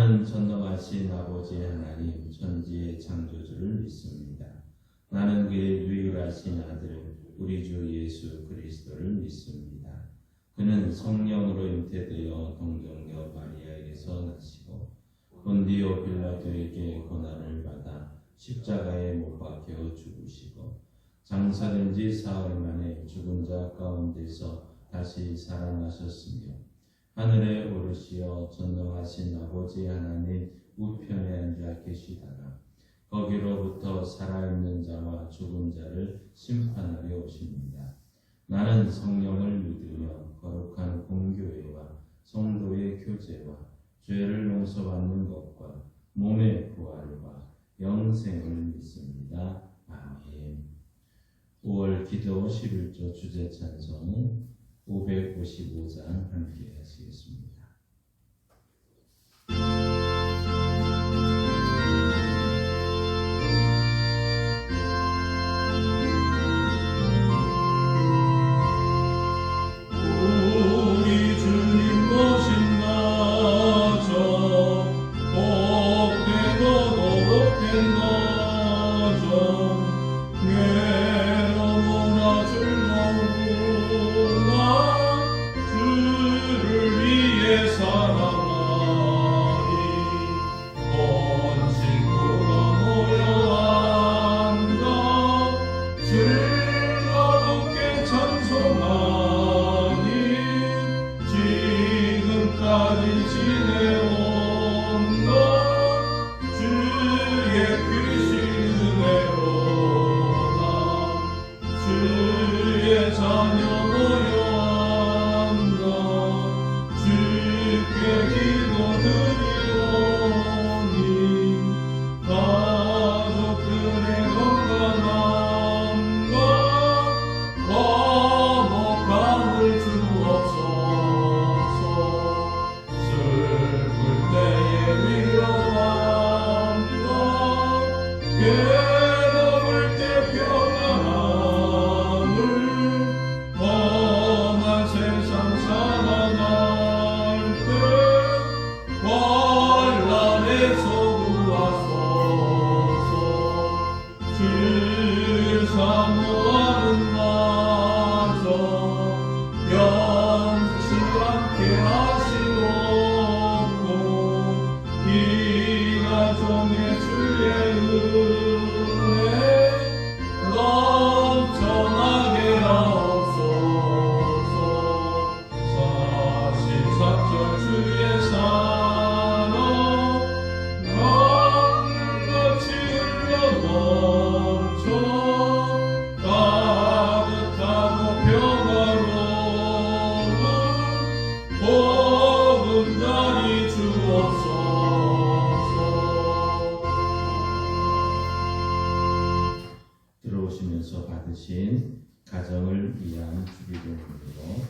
나는 전능하신 아버지 하나님 천지의 창조주를 믿습니다. 나는 그의 유일하신 아들 우리 주 예수 그리스도를 믿습니다. 그는 성령으로 잉태되어 동정녀 마리아에게서 나시고 본디오 빌라도에게 고난을 받아 십자가에 못 박혀 죽으시고 장사된 지 사흘 만에 죽은 자 가운데서 다시 살아나셨으며 하늘에 오르시어 전능하신 아버지 하나님 우편에 앉아 계시다가 거기로부터 살아있는 자와 죽은 자를 심판하려 오십니다. 나는 성령을 믿으며 거룩한 공교회와 성도의 교제와 죄를 용서받는 것과 몸의 부활과 영생을 믿습니다. 아멘. 5월 기도 11조 주제 찬송 555장 함께 하시겠습니다. 들어오시면서 받으신 가정을 위한 주기도문으로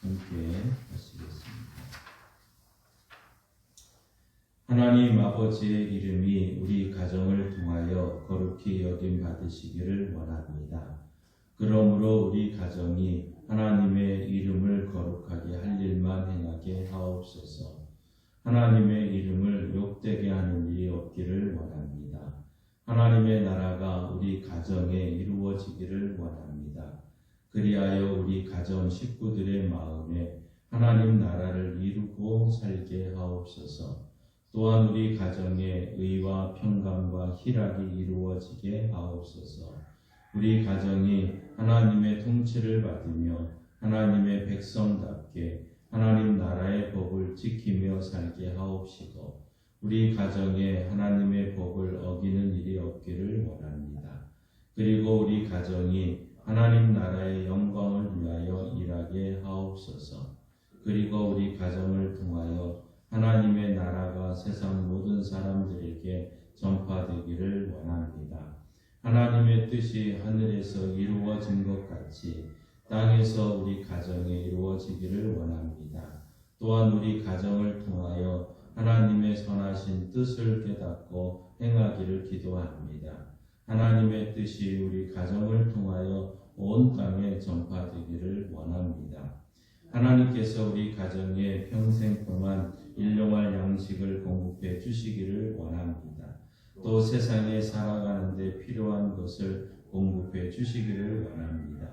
함께 하시겠습니다. 하나님 아버지의 이름이 우리 가정을 통하여 거룩히 여김 받으시기를 원합니다. 그러므로 우리 가정이 하나님의 이름을 거룩하게 할 일만 행하게 하옵소서. 하나님의 이름을 욕되게 하는 일이 없기를 원합니다. 하나님의 나라가 우리 가정에 이루어지기를 원합니다. 그리하여 우리 가정 식구들의 마음에 하나님 나라를 이루고 살게 하옵소서. 또한 우리 가정에 의와 평강과 희락이 이루어지게 하옵소서. 우리 가정이 하나님의 통치를 받으며 하나님의 백성답게 하나님 나라의 법을 지키며 살게 하옵시고 우리 가정에 하나님의 법을 어기는 일이 없기를 원합니다. 그리고 우리 가정이 하나님 나라의 영광을 위하여 일하게 하옵소서. 그리고 우리 가정을 통하여 하나님의 나라가 세상 모든 사람들에게 전파되기를 원합니다. 하나님의 뜻이 하늘에서 이루어진 것 같이 땅에서 우리 가정에 이루어지기를 원합니다. 또한 우리 가정을 통하여 하나님의 선하신 뜻을 깨닫고 행하기를 기도합니다. 하나님의 뜻이 우리 가정을 통하여 온 땅에 전파되기를 원합니다. 하나님께서 우리 가정에 평생 동안 일용할 양식을 공급해 주시기를 원합니다. 또 세상에 살아가는 데 필요한 것을 공급해 주시기를 원합니다.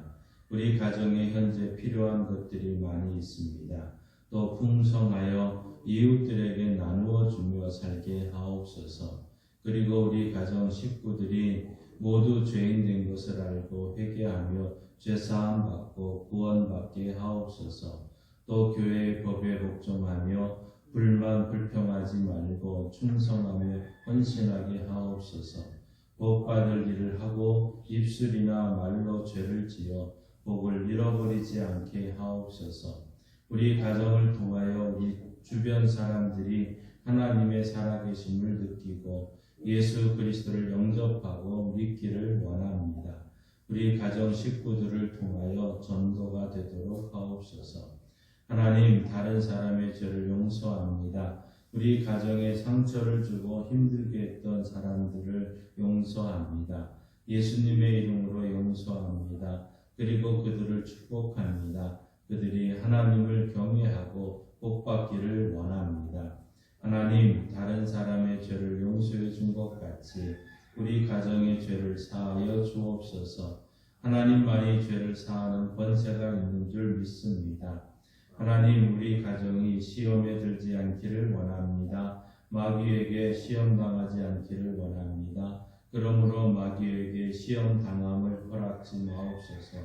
우리 가정에 현재 필요한 것들이 많이 있습니다. 또 풍성하여 이웃들에게 나누어 주며 살게 하옵소서. 그리고 우리 가정 식구들이 모두 죄인 된 것을 알고 회개하며 죄사함 받고 구원받게 하옵소서. 또 교회의 법에 복종하며 불만 불평하지 말고 충성하며 헌신하게 하옵소서. 복 받을 일을 하고 입술이나 말로 죄를 지어 복을 잃어버리지 않게 하옵소서. 우리 가정을 통하여 우리 주변 사람들이 하나님의 살아계심을 느끼고 예수 그리스도를 영접하고 믿기를 원합니다. 우리 가정 식구들을 통하여 전도가 되도록 하옵소서. 하나님, 다른 사람의 죄를 용서합니다. 우리 가정에 상처를 주고 힘들게 했던 사람들을 용서합니다. 예수님의 이름으로 용서합니다. 그리고 그들을 축복합니다. 그들이 하나님을 경외하고 복받기를 원합니다. 하나님, 다른 사람의 죄를 용서해 준 것 같이 우리 가정의 죄를 사하여 주옵소서. 하나님만이 죄를 사하는 권세가 있는 줄 믿습니다. 하나님, 우리 가정이 시험에 들지 않기를 원합니다. 마귀에게 시험당하지 않기를 원합니다. 그러므로 마귀에게 시험당함을 허락지 마옵소서.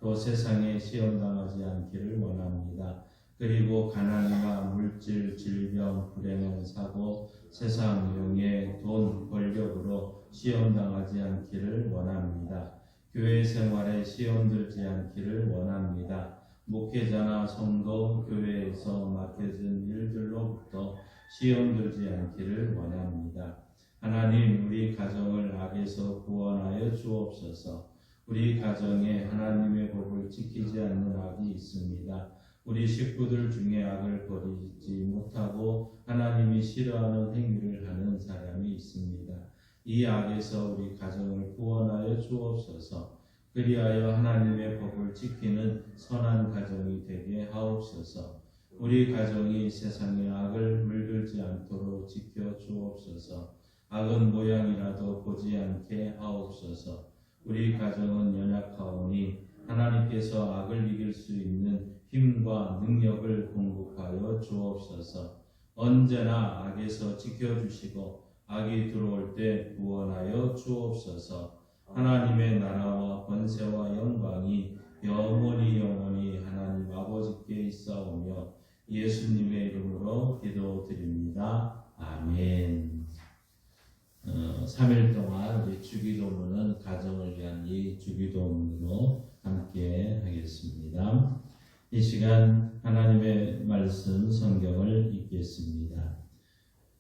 또 세상에 시험당하지 않기를 원합니다. 그리고 가난이나 물질, 질병, 불행한 사고, 세상 영예, 돈, 권력으로 시험당하지 않기를 원합니다. 교회 생활에 시험들지 않기를 원합니다. 목회자나 성도, 교회에서 맡겨진 일들로부터 시험들지 않기를 원합니다. 하나님, 우리 가정을 악에서 구원하여 주옵소서. 우리 가정에 하나님의 법을 지키지 않는 악이 있습니다. 우리 식구들 중에 악을 버리지 못하고 하나님이 싫어하는 행위를 하는 사람이 있습니다. 이 악에서 우리 가정을 구원하여 주옵소서. 그리하여 하나님의 법을 지키는 선한 가정이 되게 하옵소서. 우리 가정이 세상의 악을 물들지 않도록 지켜 주옵소서. 악은 모양이라도 보지 않게 하옵소서. 우리 가정은 연약하오니 하나님께서 악을 이길 수 있는 힘과 능력을 공급하여 주옵소서. 언제나 악에서 지켜주시고 악이 들어올 때 구원하여 주옵소서. 하나님의 나라와 권세와 영광이 영원히 하나님 아버지께 있사오며 예수님의 이름으로 기도드립니다. 아멘. 3일 동안 우리 주기도문은 가정을 위한 이 주기도문으로 함께 하겠습니다. 이 시간 하나님의 말씀 성경을 읽겠습니다.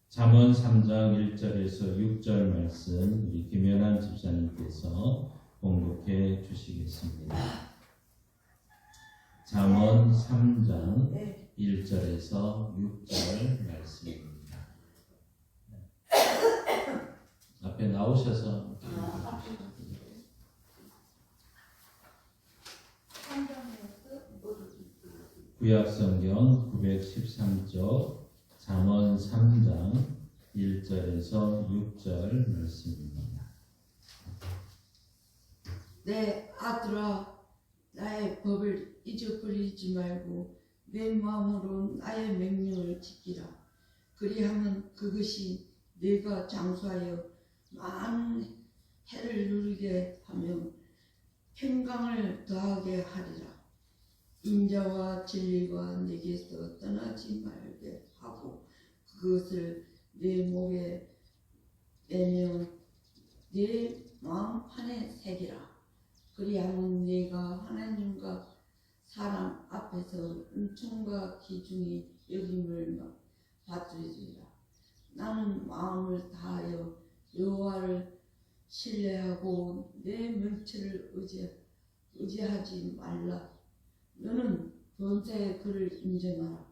잠언 3장 1절에서 6절 말씀 우리 김연한 집사님께서 봉독해 주시겠습니다. 잠언 3장 1절에서 6절 말씀입니다. 앞에 나오셔서 구약성경 913쪽 잠언 3장 1절에서 6절 말씀입니다. 내 아들아, 나의 법을 잊어버리지 말고 내 마음으로 나의 명령을 지키라. 그리하면 그것이 네가 장수하여 많은 해를 누리게 하며 평강을 더하게 하리라. 인자와 진리가 네게서 떠나지 말게 하고 그것을 내 목에 매며 내 마음판에 새기라. 그리하면 네가 하나님과 사람 앞에서 은총과 기중이 여김을 받으리라. 나는 마음을 다하여 여호와를 신뢰하고 내 명체를 의지하지 말라. 너는 번제의 그를 인정하라.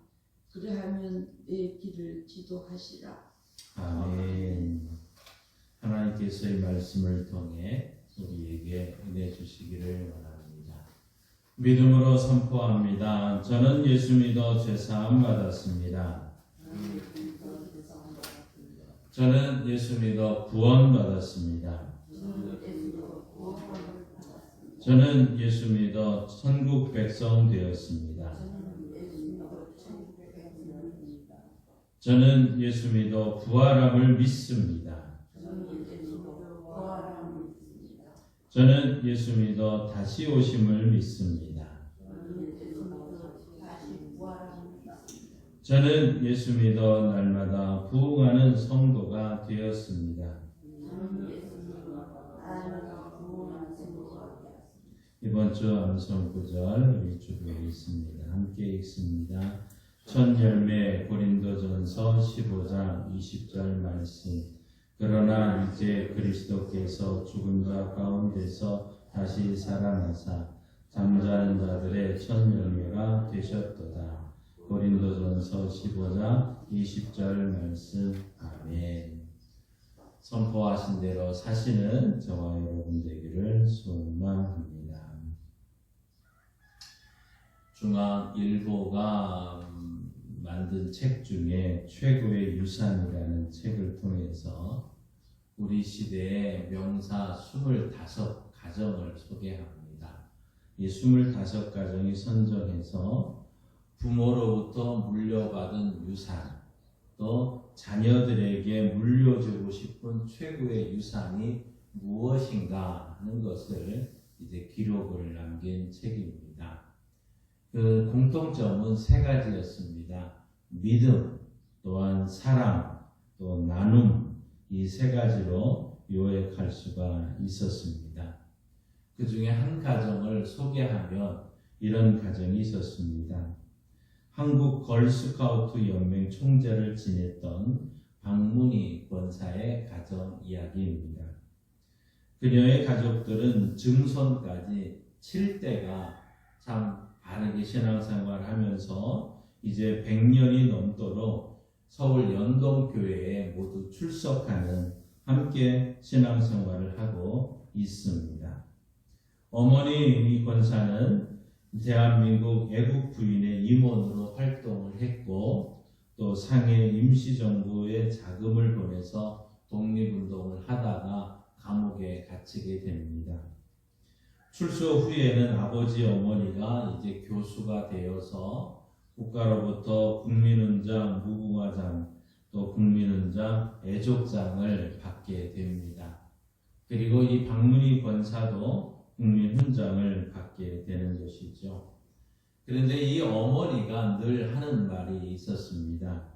그리하면 내 길을 지도하시라. 아멘. 하나님께서 이 말씀을 통해 우리에게 은혜 주시기를 원합니다. 믿음으로 선포합니다. 저는 예수 믿어 죄사함 받았습니다. 저는 예수 믿어 구원받았습니다. 저는 예수 믿어 천국 백성 되었습니다. 저는 예수 믿어 부활함을 믿습니다. 저는 예수 믿어 다시 오심을 믿습니다. 저는 예수 믿어 날마다 부흥하는 성도가 되었습니다. 이번 주 암송 구절 우리 주보에 있습니다. 함께 읽습니다. 첫 열매 고린도전서 15장 20절 말씀. 그러나 이제 그리스도께서 죽은 자 가운데서 다시 살아나사 잠자는 자들의 첫 열매가 되셨도다. 고린도전서 15장 20절 말씀. 아멘. 선포하신 대로 사시는 저와 여러분 되기를 소망합니다. 중앙일보가 만든 책 중에 최고의 유산이라는 책을 통해서 우리 시대의 명사 25가정을 소개합니다. 이 25가정이 선정해서 부모로부터 물려받은 유산, 또 자녀들에게 물려주고 싶은 최고의 유산이 무엇인가 하는 것을 이제 기록을 남긴 책입니다. 그 공통점은 3가지였습니다. 믿음, 또한 사랑, 또 나눔, 이 3가지로 요약할 수가 있었습니다. 그 중에 한 가정을 소개하면 이런 가정이 있었습니다. 한국 걸스카우트 연맹 총재를 지냈던 박문희 권사의 가정 이야기입니다. 그녀의 가족들은 증손까지 7대가 참 바르게 신앙생활을 하면서 이제 100년이 넘도록 서울 연동교회에 모두 출석하는 함께 신앙생활을 하고 있습니다. 어머니 이 권사는 대한민국 애국 부인의 임원으로 활동을 했고 또 상해 임시정부에 자금을 보내서 독립운동을 하다가 감옥에 갇히게 됩니다. 출소 후에는 아버지 어머니가 이제 교수가 되어서 국가로부터 국민훈장 무궁화장 또 국민훈장 애족장을 받게 됩니다. 그리고 이 박문희 권사도 국민훈장을 받게 되는 것이죠. 그런데 이 어머니가 늘 하는 말이 있었습니다.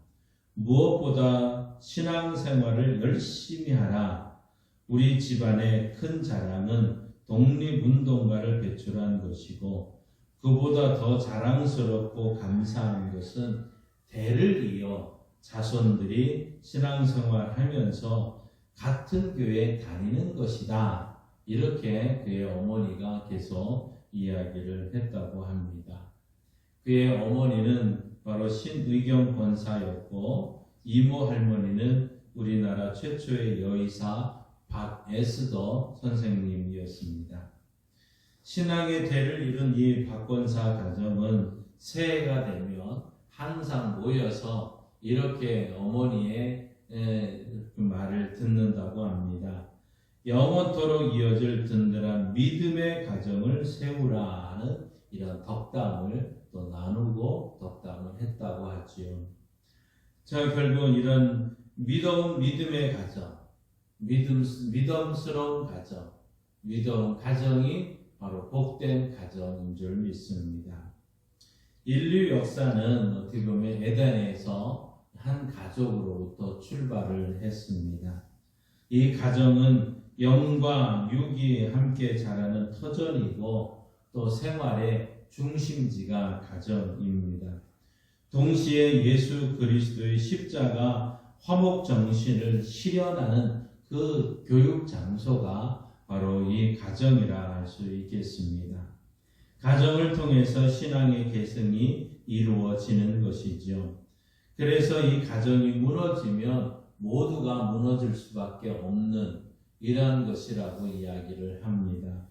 무엇보다 신앙생활을 열심히 하라. 우리 집안의 큰 자랑은 독립운동가를 배출한 것이고 그보다 더 자랑스럽고 감사한 것은 대를 이어 자손들이 신앙생활하면서 같은 교회에 다니는 것이다. 이렇게 그의 어머니가 계속 이야기를 했다고 합니다. 그의 어머니는 바로 신의경 권사였고 이모 할머니는 우리나라 최초의 여의사 박에스더 선생님이었습니다. 신앙의 대를 이룬 이 박권사 가정은 새해가 되면 항상 모여서 이렇게 어머니의 그 말을 듣는다고 합니다. 영원토록 이어질 든든한 믿음의 가정을 세우라 하는 이런 덕담을 또 나누고 덕담을 했다고 하지요. 자, 결국 이런 믿음의 가정, 믿음스러운 가정, 믿음 가정이 바로 복된 가정인 줄 믿습니다. 인류 역사는 어떻게 보면 에덴에서 한 가족으로부터 출발을 했습니다. 이 가정은 영과 육이 함께 자라는 터전이고 또 생활의 중심지가 가정입니다. 동시에 예수 그리스도의 십자가 화목 정신을 실현하는 그 교육 장소가 바로 이 가정이라 할 수 있겠습니다. 가정을 통해서 신앙의 계승이 이루어지는 것이죠. 그래서 이 가정이 무너지면 모두가 무너질 수밖에 없는 이러한 것이라고 이야기를 합니다.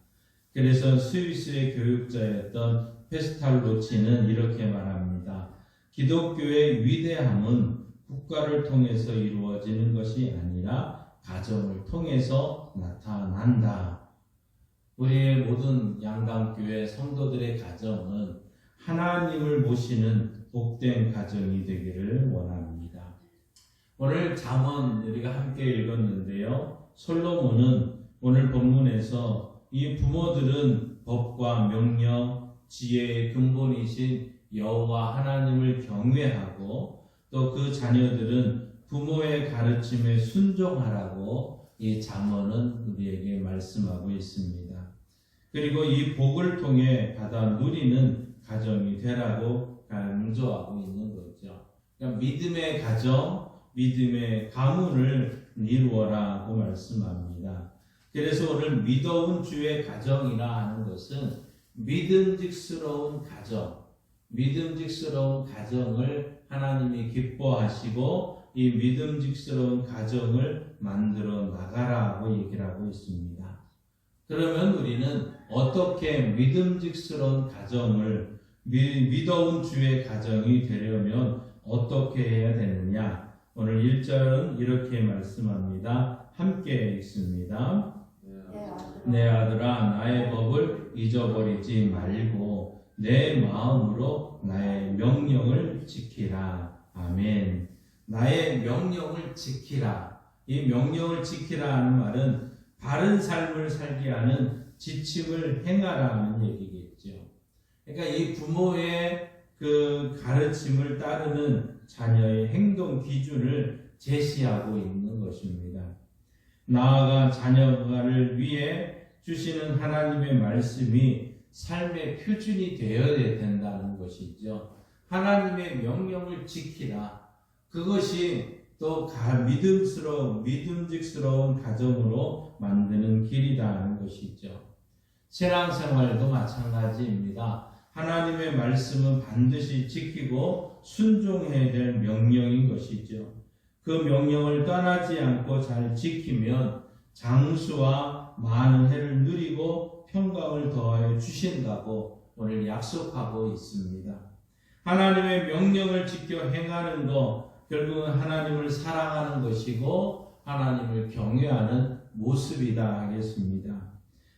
그래서 스위스의 교육자였던 페스탈로치는 이렇게 말합니다. 기독교의 위대함은 국가를 통해서 이루어지는 것이 아니라 가정을 통해서 나타난다. 우리의 모든 양강교회 성도들의 가정은 하나님을 모시는 복된 가정이 되기를 원합니다. 오늘 잠언 우리가 함께 읽었는데요. 솔로몬은 오늘 본문에서 이 부모들은 법과 명령, 지혜의 근본이신 여호와 하나님을 경외하고 또 그 자녀들은 부모의 가르침에 순종하라고 이 잠언은 우리에게 말씀하고 있습니다. 그리고 이 복을 통해 받아 누리는 가정이 되라고 강조하고 있는 거죠. 그러니까 믿음의 가정, 믿음의 가문을 이루어라고 말씀합니다. 그래서 오늘 믿어온 주의 가정이라 하는 것은 믿음직스러운 가정, 믿음직스러운 가정을 하나님이 기뻐하시고 이 믿음직스러운 가정을 만들어 나가라고 얘기를 하고 있습니다. 그러면 우리는 어떻게 믿음직스러운 가정을 믿어온 주의 가정이 되려면 어떻게 해야 되느냐? 오늘 1절은 이렇게 말씀합니다. 함께 읽습니다. 내 아들아 나의 법을 잊어버리지 말고 내 마음으로 나의 명령을 지키라. 아멘. 나의 명령을 지키라. 이 명령을 지키라 하는 말은 바른 삶을 살게 하는 지침을 행하라는 얘기겠죠. 그러니까 이 부모의 그 가르침을 따르는 자녀의 행동 기준을 제시하고 있는 것입니다. 나아가 자녀를 위해 주시는 하나님의 말씀이 삶의 표준이 되어야 된다는 것이죠. 하나님의 명령을 지키라. 그것이 또 믿음직스러운 가정으로 만드는 길이다 하는 것이죠. 신앙생활도 마찬가지입니다. 하나님의 말씀은 반드시 지키고 순종해야 될 명령인 것이죠. 그 명령을 떠나지 않고 잘 지키면 장수와 많은 해를 누리고 평강을 더하여 주신다고 오늘 약속하고 있습니다. 하나님의 명령을 지켜 행하는 것, 결국은 하나님을 사랑하는 것이고 하나님을 경외하는 모습이다 하겠습니다.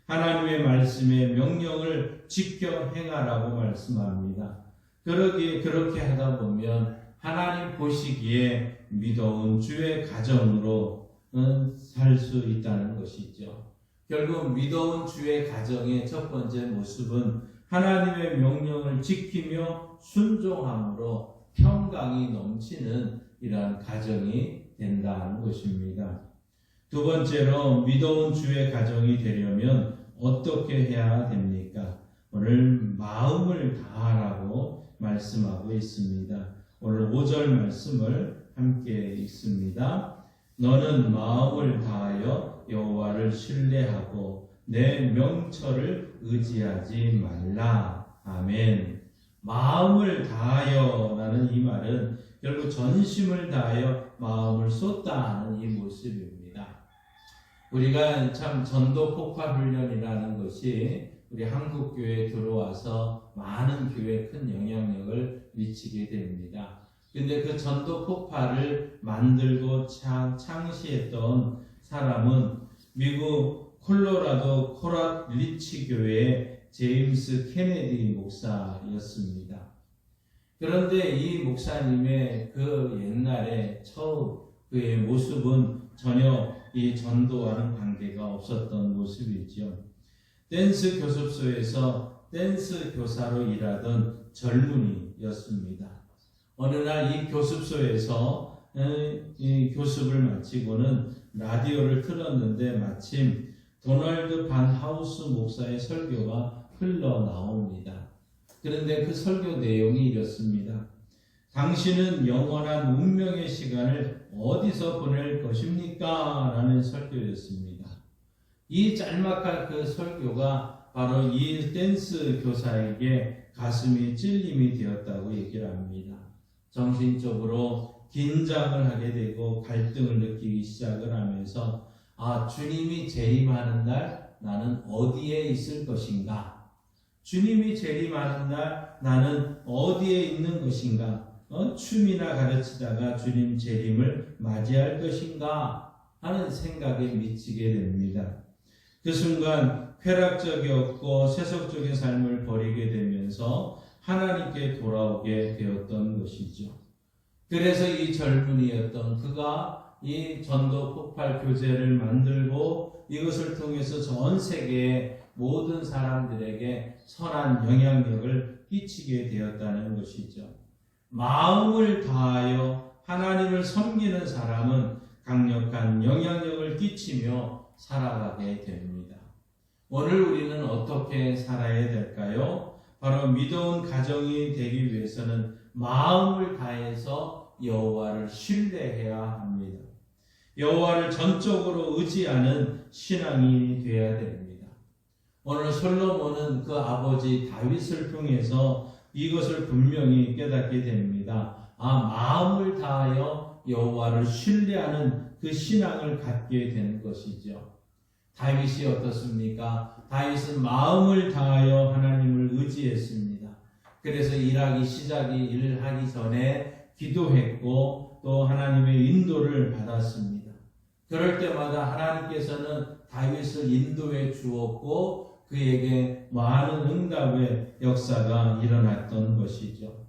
하나님의 말씀의 명령을 지켜 행하라고 말씀합니다. 그렇게 하다 보면 하나님 보시기에 믿어온 주의 가정으로 살 수 있다는 것이죠. 결국 믿어온 주의 가정의 첫 번째 모습은 하나님의 명령을 지키며 순종함으로 평강이 넘치는 이러한 가정이 된다는 것입니다. 두 번째로 믿어온 주의 가정이 되려면 어떻게 해야 됩니까? 오늘 마음을 다하라고 말씀하고 있습니다. 오늘 5절 말씀을 함께 읽습니다. 너는 마음을 다하여 여호와를 신뢰하고 내 명철을 의지하지 말라. 아멘. 마음을 다하여 라는 이 말은 결국 전심을 다하여 마음을 쏟다 하는 이 모습입니다. 우리가 참 전도 폭파 훈련이라는 것이 우리 한국교회에 들어와서 많은 교회에 큰 영향력을 미치게 됩니다. 근데 그 전도 폭파를 만들고 창시했던 사람은 미국 콜로라도 코랏 리치 교회의 제임스 케네디 목사였습니다. 그런데 이 목사님의 그 옛날에 처음 그의 모습은 전혀 이 전도와는 관계가 없었던 모습이죠. 댄스 교습소에서 댄스 교사로 일하던 젊은이였습니다. 어느 날 이 교습소에서 이 교습을 마치고는 라디오를 틀었는데 마침 도널드 반 하우스 목사의 설교가 흘러나옵니다. 그런데 그 설교 내용이 이렇습니다. 당신은 영원한 운명의 시간을 어디서 보낼 것입니까? 라는 설교였습니다. 이 짤막한 그 설교가 바로 이 댄스 교사에게 가슴이 찔림이 되었다고 얘기를 합니다. 정신적으로 긴장을 하게 되고 갈등을 느끼기 시작을 하면서 주님이 재림하는 날 나는 어디에 있을 것인가? 주님이 재림하는 날 나는 어디에 있는 것인가? 춤이나 가르치다가 주님 재림을 맞이할 것인가 하는 생각에 미치게 됩니다. 그 순간 쾌락적이었고 세속적인 삶을 버리게 되면서 하나님께 돌아오게 되었던 것이죠. 그래서 이 젊은이였던 그가 이 전도 폭발 교제를 만들고 이것을 통해서 전 세계의 모든 사람들에게 선한 영향력을 끼치게 되었다는 것이죠. 마음을 다하여 하나님을 섬기는 사람은 강력한 영향력을 끼치며 살아가게 됩니다. 오늘 우리는 어떻게 살아야 될까요? 바로 믿어온 가정이 되기 위해서는 마음을 다해서 여호와를 신뢰해야 합니다. 여호와를 전적으로 의지하는 신앙이 되어야 됩니다. 오늘 솔로몬은 그 아버지 다윗을 통해서 이것을 분명히 깨닫게 됩니다. 마음을 다하여 여호와를 신뢰하는 그 신앙을 갖게 된 것이죠. 다윗이 어떻습니까? 다윗은 마음을 다하여 하나님을 의지했습니다. 그래서 일하기 전에 기도했고 또 하나님의 인도를 받았습니다. 그럴 때마다 하나님께서는 다윗을 인도해 주었고 그에게 많은 응답의 역사가 일어났던 것이죠.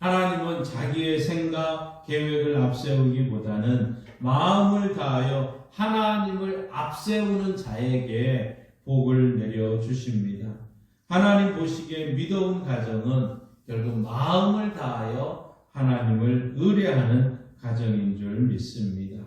하나님은 자기의 생각, 계획을 앞세우기보다는 마음을 다하여 하나님을 앞세우는 자에게 복을 내려주십니다. 하나님 보시기에 믿어온 가정은 결국 마음을 다하여 하나님을 의뢰하는 가정인 줄 믿습니다.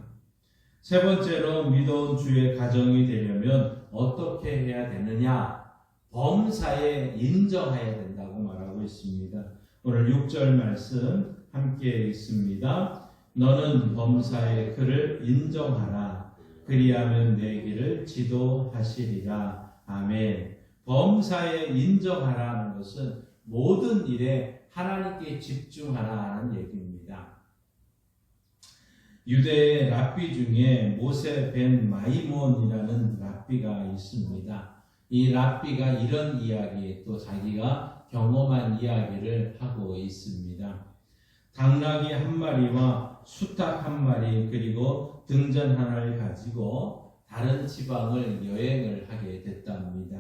세 번째로 믿어온 주의 가정이 되려면 어떻게 해야 되느냐? 범사에 인정해야 된다고 말하고 있습니다. 오늘 6절 말씀 함께 읽습니다. 너는 범사에 그를 인정하라. 그리하면 내 길을 지도하시리라. 아멘. 범사에 인정하라는 것은 모든 일에 하나님께 집중하라는 얘기입니다. 유대의 랍비 중에 모세 벤 마이몬이라는 랍비가 있습니다. 이 랍비가 이런 이야기, 또 자기가 경험한 이야기를 하고 있습니다. 당나귀 한 마리와 수탉 한 마리 그리고 등잔 하나를 가지고 다른 지방을 여행을 하게 됐답니다.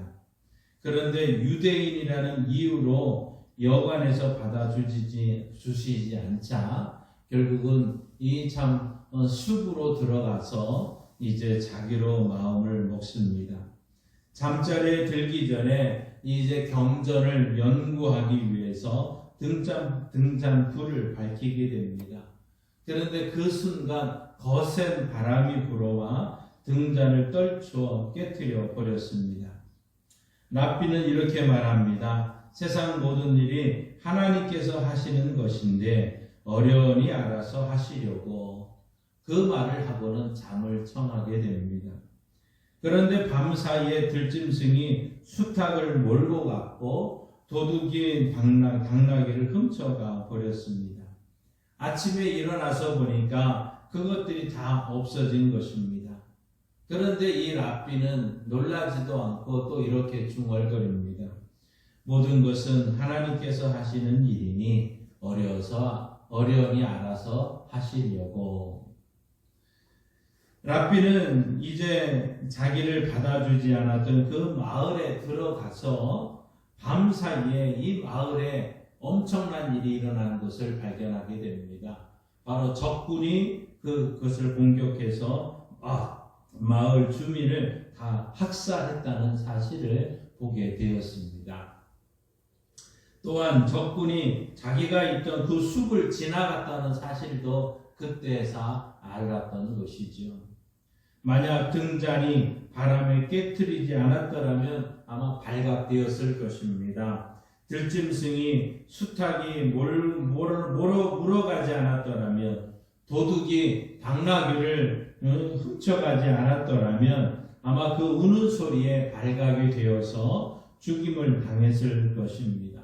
그런데 유대인이라는 이유로 여관에서 받아주시지 않자 결국은 이 참 숲으로 들어가서 이제 자기로 마음을 먹습니다. 잠자리에 들기 전에 이제 경전을 연구하기 위해서 등잔 불을 밝히게 됩니다. 그런데 그 순간 거센 바람이 불어와 등잔을 떨쳐 깨뜨려 버렸습니다. 랍비는 이렇게 말합니다. 세상 모든 일이 하나님께서 하시는 것인데 어련히 알아서 하시려고 그 말을 하고는 잠을 청하게 됩니다. 그런데 밤사이에 들짐승이 수탉을 몰고 갔고 도둑이 당나귀를 훔쳐가 버렸습니다. 아침에 일어나서 보니까 그것들이 다 없어진 것입니다. 그런데 이 랍비는 놀라지도 않고 또 이렇게 중얼거립니다. 모든 것은 하나님께서 하시는 일이니 어련히 알아서 하시려고. 랍비는 이제 자기를 받아주지 않았던 그 마을에 들어가서 밤사이에 이 마을에 엄청난 일이 일어나는 것을 발견하게 됩니다. 바로 적군이 그것을 공격해서 마을 주민을 다 학살했다는 사실을 보게 되었습니다. 또한 적군이 자기가 있던 그 숲을 지나갔다는 사실도 그때서 알았던 것이죠. 만약 등잔이 바람에 깨트리지 않았더라면 아마 발각되었을 것입니다. 들짐승이 수탉이 물어가지 않았더라면, 도둑이 당나귀를 훔쳐가지 않았더라면 아마 그 우는 소리에 발각이 되어서 죽임을 당했을 것입니다.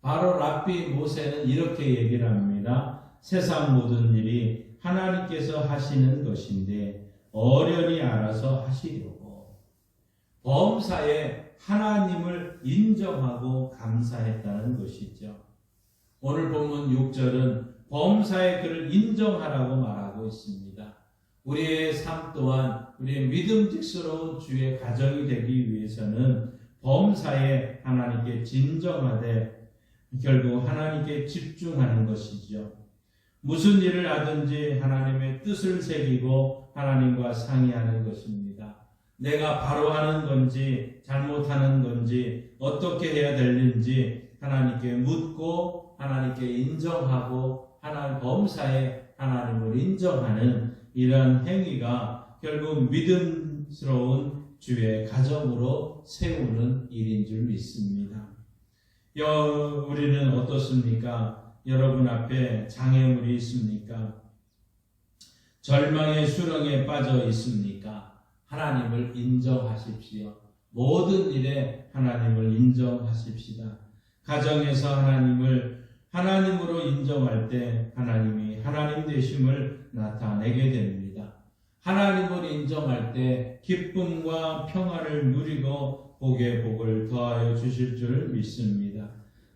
바로 랍비 모세는 이렇게 얘기를 합니다. 세상 모든 일이 하나님께서 하시는 것인데 어련히 알아서 하시려고. 범사에 하나님을 인정하고 감사했다는 것이죠. 오늘 본문 6절은 범사에 그를 인정하라고 말하고 있습니다. 우리의 삶 또한 우리의 믿음직스러운 주의 가정이 되기 위해서는 범사에 하나님께 진정하되 결국 하나님께 집중하는 것이죠. 무슨 일을 하든지 하나님의 뜻을 새기고 하나님과 상의하는 것입니다. 내가 바로 하는 건지 잘못하는 건지 어떻게 해야 되는지 하나님께 묻고 하나님께 인정하고 하나님 범사에 하나님을 인정하는 이런 행위가 결국 믿음스러운 주의 가정으로 세우는 일인 줄 믿습니다. 우리는 어떻습니까? 여러분 앞에 장애물이 있습니까? 절망의 수렁에 빠져 있습니까? 하나님을 인정하십시오. 모든 일에 하나님을 인정하십시다. 가정에서 하나님을 하나님으로 인정할 때 하나님이 하나님 되심을 나타내게 됩니다. 하나님을 인정할 때 기쁨과 평화를 누리고 복에 복을 더하여 주실 줄 믿습니다.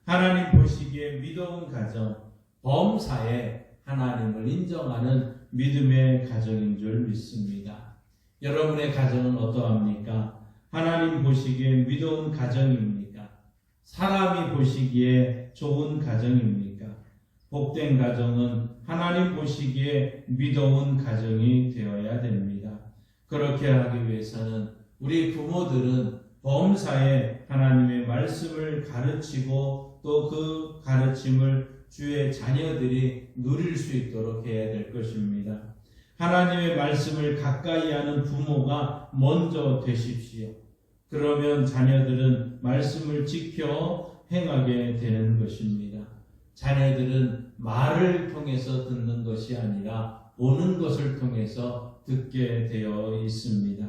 하나님 보시기에 믿어온 가정, 범사에 하나님을 인정하는 믿음의 가정인 줄 믿습니다. 여러분의 가정은 어떠합니까? 하나님 보시기에 믿어온 가정입니까? 사람이 보시기에 좋은 가정입니까? 복된 가정은 하나님 보시기에 믿어온 가정이 되어야 됩니다. 그렇게 하기 위해서는 우리 부모들은 범사에 하나님의 말씀을 가르치고 또 그 가르침을 주의 자녀들이 누릴 수 있도록 해야 될 것입니다. 하나님의 말씀을 가까이 하는 부모가 먼저 되십시오. 그러면 자녀들은 말씀을 지켜 행하게 되는 것입니다. 자녀들은 말을 통해서 듣는 것이 아니라 보는 것을 통해서 듣게 되어 있습니다.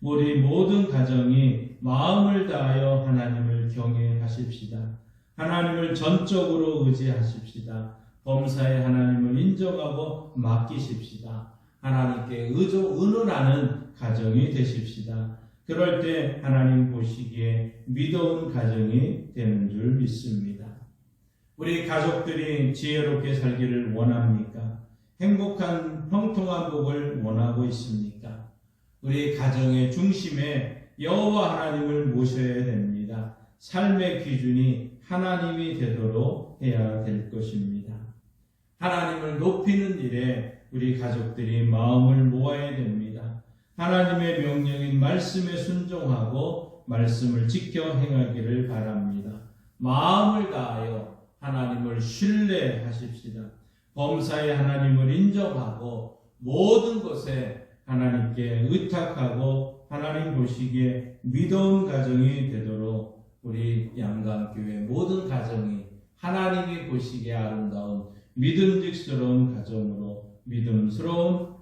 우리 모든 가정이 마음을 다하여 하나님을 경외하십시다. 하나님을 전적으로 의지하십시다. 범사에 하나님을 인정하고 맡기십시다. 하나님께 의논하는 가정이 되십시다. 그럴 때 하나님 보시기에 믿어온 가정이 되는 줄 믿습니다. 우리 가족들이 지혜롭게 살기를 원합니까? 행복한 형통한 복을 원하고 있습니까? 우리 가정의 중심에 여호와 하나님을 모셔야 됩니다. 삶의 기준이 하나님이 되도록 해야 될 것입니다. 하나님을 높이는 일에 우리 가족들이 마음을 모아야 됩니다. 하나님의 명령인 말씀에 순종하고 말씀을 지켜 행하기를 바랍니다. 마음을 다하여 하나님을 신뢰하십시다. 범사에 하나님을 인정하고 모든 것에 하나님께 의탁하고 하나님 보시기에 믿어온 가정이 되도록 우리 양강교회 모든 가정이 하나님이 보시기에 아름다운 믿음직스러운 가정으로 믿음스러운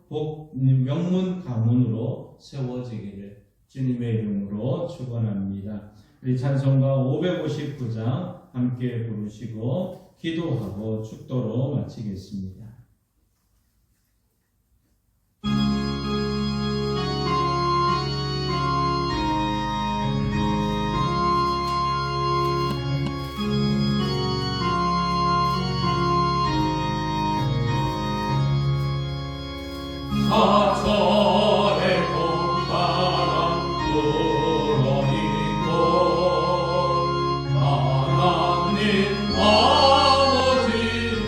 명문 가문으로 세워지기를 주님의 이름으로 축원합니다. 우리 찬송가 559장 함께 부르시고 기도하고 축도로 마치겠습니다. 사철의 꽃바람 불어있고 하나님 아버지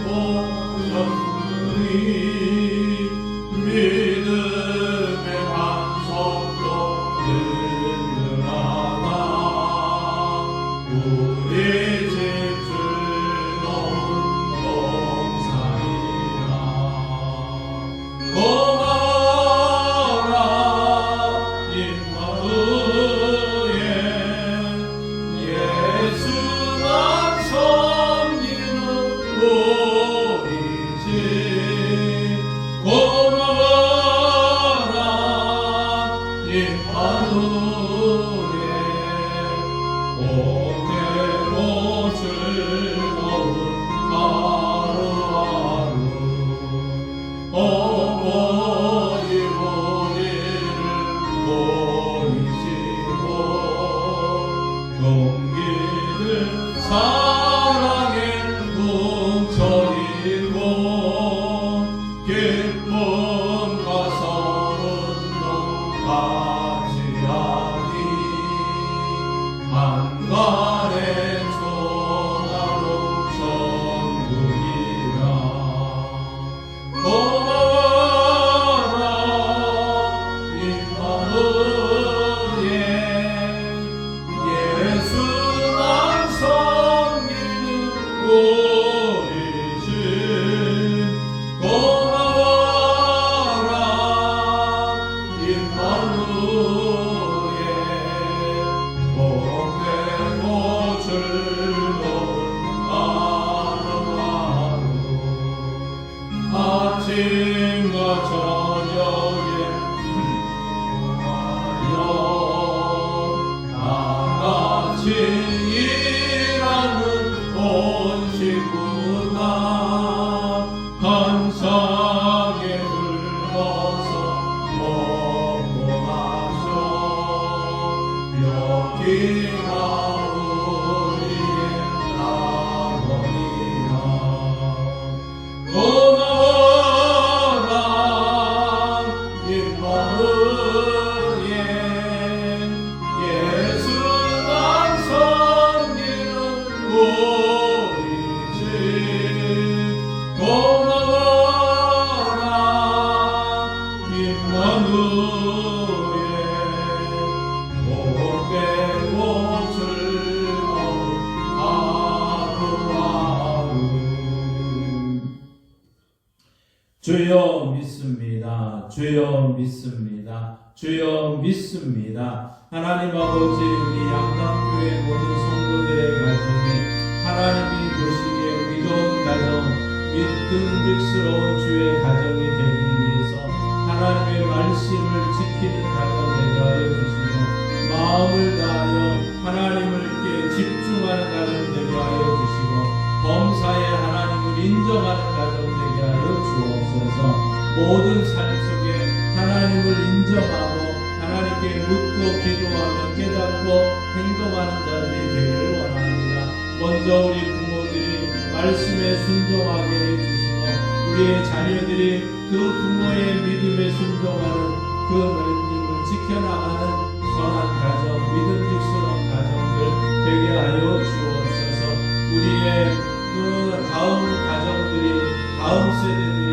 보셨으니 믿음의 반석도 든든하다. 우리 집 즐거운 봉사이라. 용기를 사랑의 주여 믿습니다. 주여 믿습니다. 주여 믿습니다. 하나님 아버지, 우리 양강교회 모든 성도들의 가정이 하나님이 보시기에 위로운 가정, 믿음직스러운 주의 가정이 되기 위해서 하나님의 말씀을 지키는 가정 되게 하여 주시고, 마음을 다하여 하나님을 께 집중하는 가정 되게 하여 주시고, 범사에 하나님을 인정하는 가정 되게 하여 주옵소서. 모든 삶 속에 하나님을 인정하고 하나님께 묻고 기도하며 깨닫고 행동하는 자들이 되기를 원합니다. 먼저 우리 부모들이 말씀에 순종하게 해주시고, 우리의 자녀들이 그 부모의 믿음에 순종하는 그 말씀을 지켜나가는 선한 가정, 믿음직스러운 가정들 되게 하여 주옵소서. 우리의 그 다음 가정들이, 다음 세대들이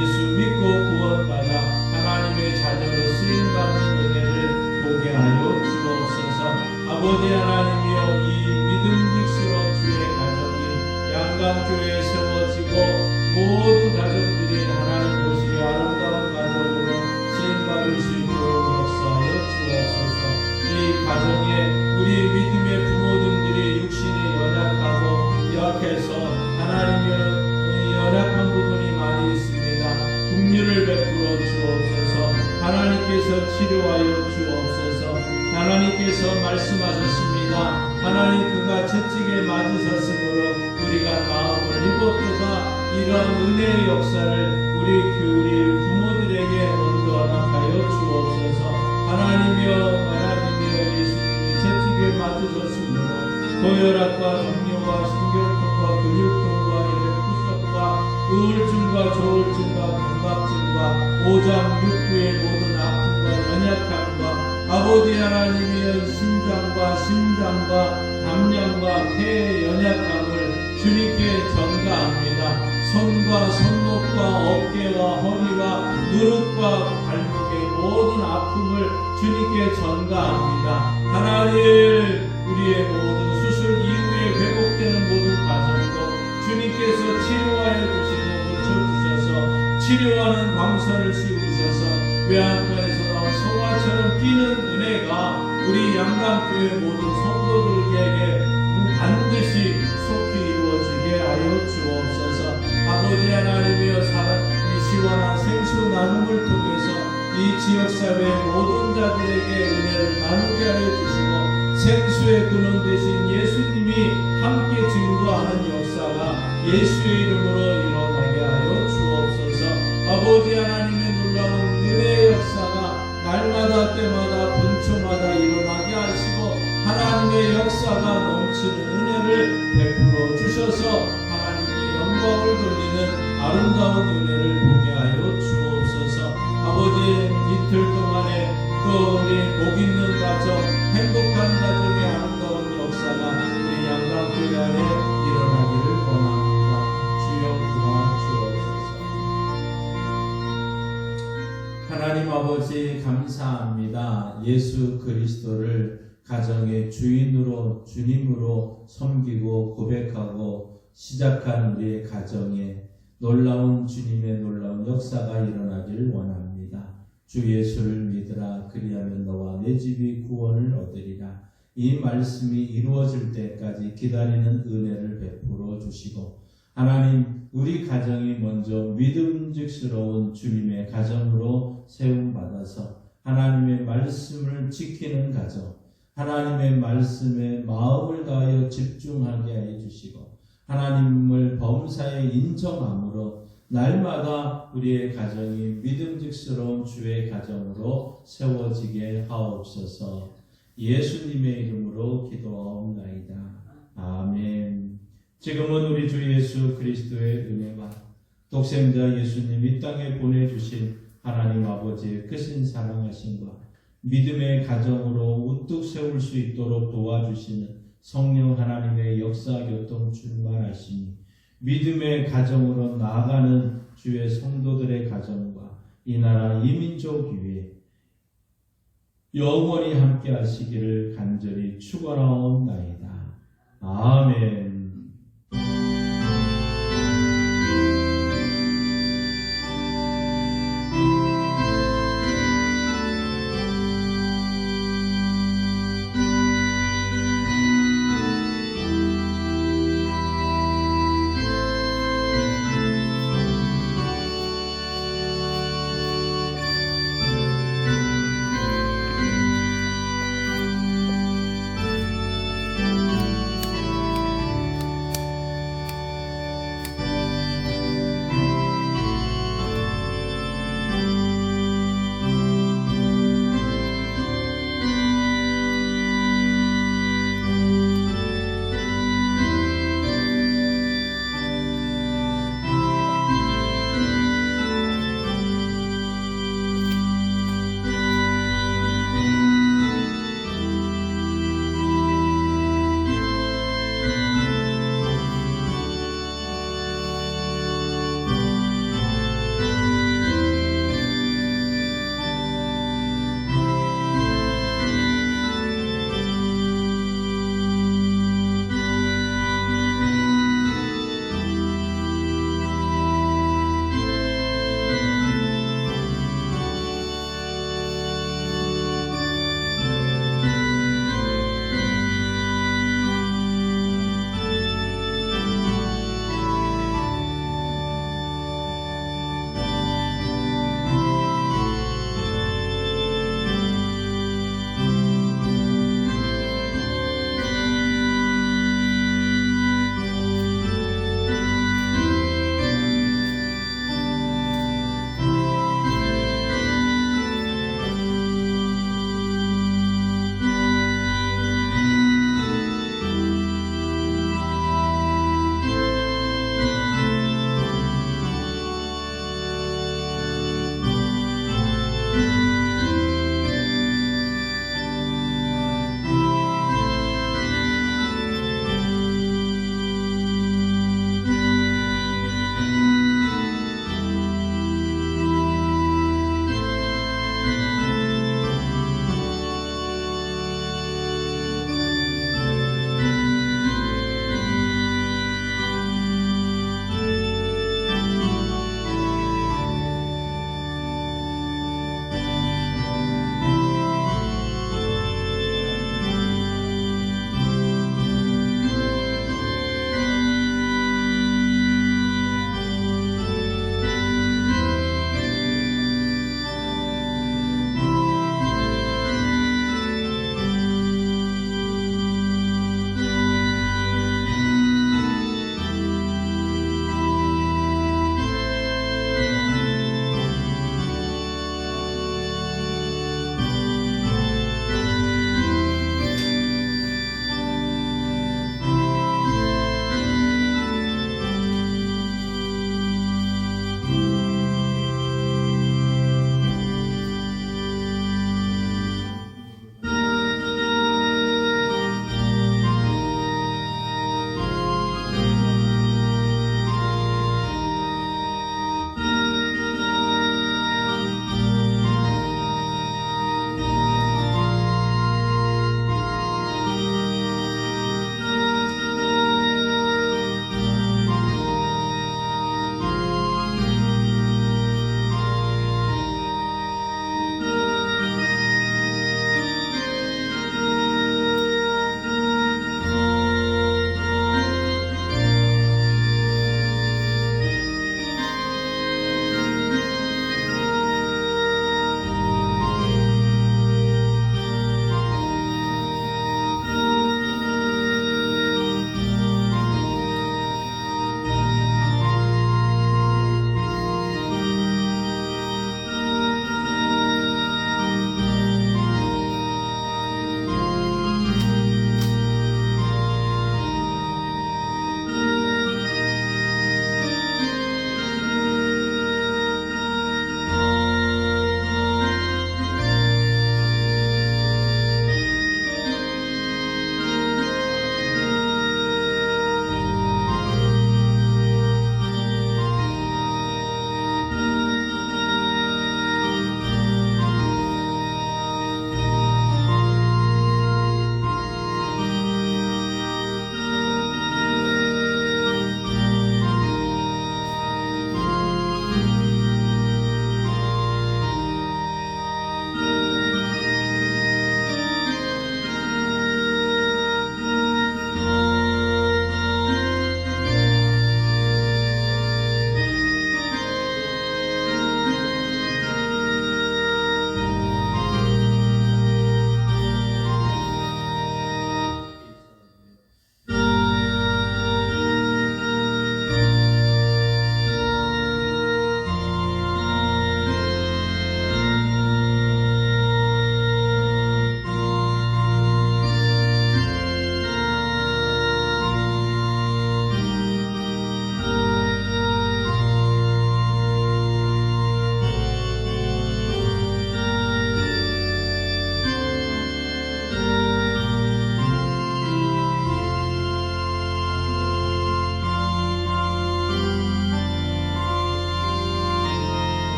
예수 믿고 구원받아 하나님의 자녀로 쓰임받는 은혜를 보게 하여 주옵소서. 아버지 하나님이여, 이 믿음직스러운 주의 가정이 양강교회에 세워지고 모든 가정들이 하나님 보시기에 아름다운 가정으로 쓰임받을 수 있도록 역사하여 주옵소서. 이 가정에 우리 믿음의 부모님들이 육신이 연약하고 약해서 하나님의 연약한 부분이 많이 있습니다. 긍휼을 베풀어 주옵소서. 하나님께서 치료하여 주옵소서. 하나님께서 말씀하셨습니다. 하나님 그가 채찍에 맞으셨으므로 우리가 마음을 입었도다. 이러한 은혜의 역사를 우리 부모들에게 먼저 허락하여 주옵소서. 하나님이여 예수님이 채찍에 맞으셨으므로 고혈압과 당뇨와 신경통과 근육통과 혈액구석과 우울증과 조울증과 감각증과 오장 육부의 모든 아픔과 연약함과 아버지 하나님의 심장과 담량과 폐의 연약함을 주님께 전가합니다. 손과 손목과 어깨와 허리와 무릎과 발목의 모든 아픔을 주님께 전가합니다. 하나님, 우리의 모든 수술 이후에 회복되는 모든 과정도 주님께서 치료하여 주시고 고쳐주셔서 치료하는 광선을 씌우셔서 외양간에서 나온 성화처럼 뛰는 은혜가 우리 양강교회 모든 성도들에게 반드시 속히 이루어지게 하여 주옵소서. 아버지 하나님이여, 이 시원한 생수 나눔을 통해서 이 지역사회의 모든 자들에게 은혜를 나누게 하여 주시고, 생수의 근원 되신 예수님이 함께 증거하는 역사가 예수의 이름으로 일어나게 하여 주옵소서. 아버지 하나님의 놀라운 은혜의 역사가 날마다 때마다 분초마다 일어나게 하시고, 하나님의 역사가 넘치는 은혜를 베풀어 주셔서 하나님께 영광을 돌리는 아름다운 은혜를 보게 하여 주옵소서. 아버지, 이틀 동안에 또 우리 복 있는 가정, 행복한 가정의 아름다운 역사가 우리 양강교회 안에 일어나기를 원합니다. 주여 도와주옵소서. 하나님 아버지, 감사합니다. 예수 그리스도를 가정의 주인으로, 주님으로 섬기고 고백하고 시작한 우리의 가정에 놀라운 주님의 놀라운 역사가 일어나기를 원합니다. 주 예수를 믿으라. 그리하면 너와 내 집이 구원을 얻으리라. 이 말씀이 이루어질 때까지 기다리는 은혜를 베풀어 주시고, 하나님, 우리 가정이 먼저 믿음직스러운 주님의 가정으로 세움받아서 하나님의 말씀을 지키는 가정, 하나님의 말씀에 마음을 다하여 집중하게 해 주시고, 하나님을 범사에 인정함으로 날마다 우리의 가정이 믿음직스러운 주의 가정으로 세워지게 하옵소서. 예수님의 이름으로 기도하옵나이다. 아멘. 지금은 우리 주 예수 그리스도의 은혜와 독생자 예수님 이 땅에 보내주신 하나님 아버지의 크신 사랑하심과 믿음의 가정으로 우뚝 세울 수 있도록 도와주시는 성령 하나님의 역사 교통 충만하시니 믿음의 가정으로 나아가는 주의 성도들의 가정과 이 나라 이 민족 위에 영원히 함께 하시기를 간절히 축원하옵나이다. 아멘.